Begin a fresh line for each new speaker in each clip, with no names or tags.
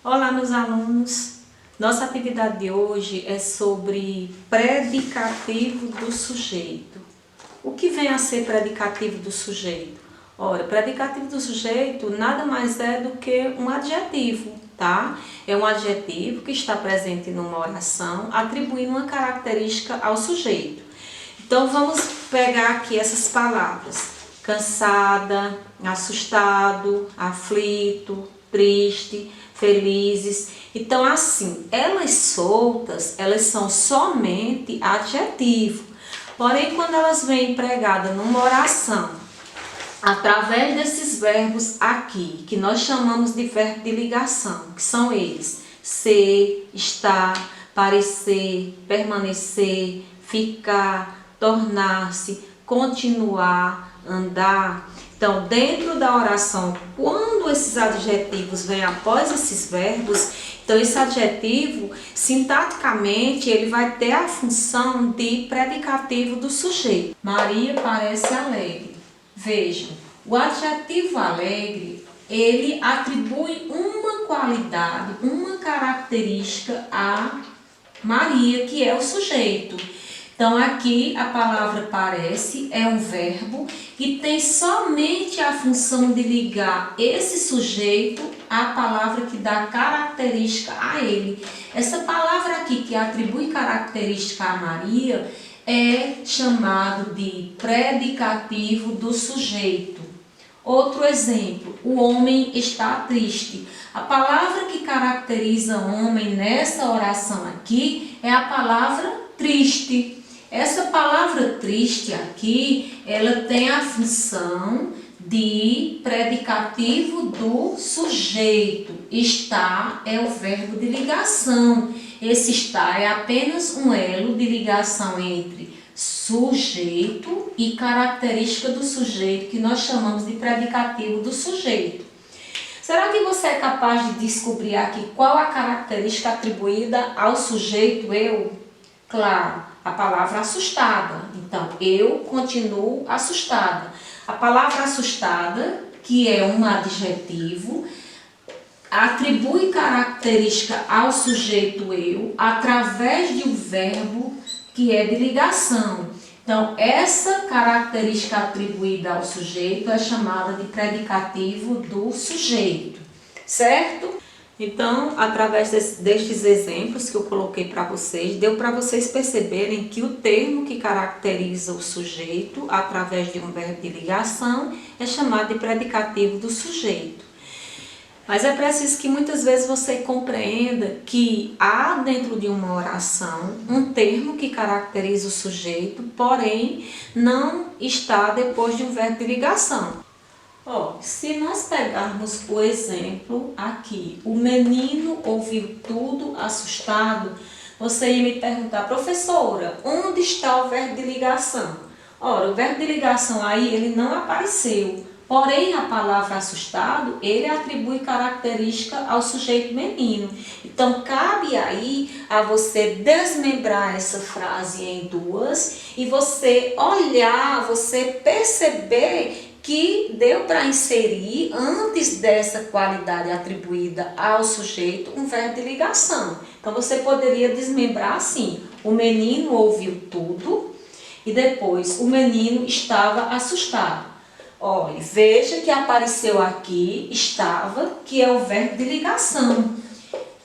Olá, meus alunos! Nossa atividade de hoje é sobre predicativo do sujeito. O que vem a ser predicativo do sujeito? Ora, predicativo do sujeito nada mais é do que um adjetivo, tá? É um adjetivo que está presente numa oração, atribuindo uma característica ao sujeito. Então, vamos pegar aqui essas palavras: cansada, assustado, aflito, triste, felizes. Então, assim, elas soltas, elas são somente adjetivo. Porém, quando elas vêm empregadas numa oração, através desses verbos aqui, que nós chamamos de verbo de ligação, que são eles: ser, estar, parecer, permanecer, ficar, tornar-se, continuar, andar. Então, dentro da oração, quando esses adjetivos vêm após esses verbos, então esse adjetivo, sintaticamente, ele vai ter a função de predicativo do sujeito. Maria parece alegre. Vejam, o adjetivo alegre, ele atribui uma qualidade, uma característica a Maria, que é o sujeito. Então, aqui a palavra parece é um verbo que tem somente a função de ligar esse sujeito à palavra que dá característica a ele. Essa palavra aqui que atribui característica a Maria é chamado de predicativo do sujeito. Outro exemplo: o homem está triste. A palavra que caracteriza o homem nessa oração aqui é a palavra triste. Essa palavra triste aqui, ela tem a função de predicativo do sujeito. Está é o verbo de ligação. Esse está é apenas um elo de ligação entre sujeito e característica do sujeito, que nós chamamos de predicativo do sujeito. Será que você é capaz de descobrir aqui qual a característica atribuída ao sujeito eu? Claro, a palavra assustada. Então, eu continuo assustada. A palavra assustada, que é um adjetivo, atribui característica ao sujeito eu através de um verbo que é de ligação. Então, essa característica atribuída ao sujeito é chamada de predicativo do sujeito, certo? Então, através destes exemplos que eu coloquei para vocês, deu para vocês perceberem que o termo que caracteriza o sujeito, através de um verbo de ligação, é chamado de predicativo do sujeito. Mas é preciso que muitas vezes você compreenda que há dentro de uma oração um termo que caracteriza o sujeito, porém não está depois de um verbo de ligação. Se nós pegarmos o exemplo aqui, o menino ouviu tudo assustado, você ia me perguntar: professora, onde está o verbo de ligação? Ora, o verbo de ligação aí, ele não apareceu. Porém, a palavra assustado, ele atribui característica ao sujeito menino. Então, cabe aí a você desmembrar essa frase em duas e você olhar, você perceber que deu para inserir, antes dessa qualidade atribuída ao sujeito, um verbo de ligação. Então, você poderia desmembrar assim: o menino ouviu tudo e depois o menino estava assustado. Olha, veja que apareceu aqui estava, que é o verbo de ligação.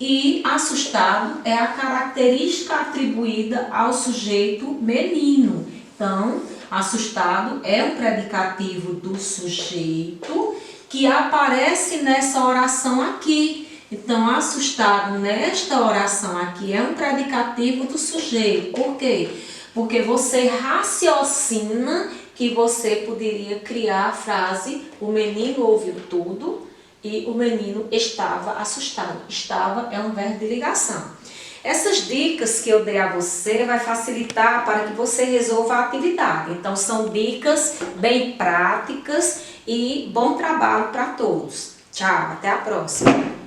E assustado é a característica atribuída ao sujeito menino. Então, assustado é um predicativo do sujeito que aparece nessa oração aqui. Então, assustado nesta oração aqui é um predicativo do sujeito. Por quê? Porque você raciocina que você poderia criar a frase: o menino ouviu tudo e o menino estava assustado. Estava é um verbo de ligação. Essas dicas que eu dei a você vai facilitar para que você resolva a atividade. Então, são dicas bem práticas e bom trabalho para todos. Tchau, até a próxima!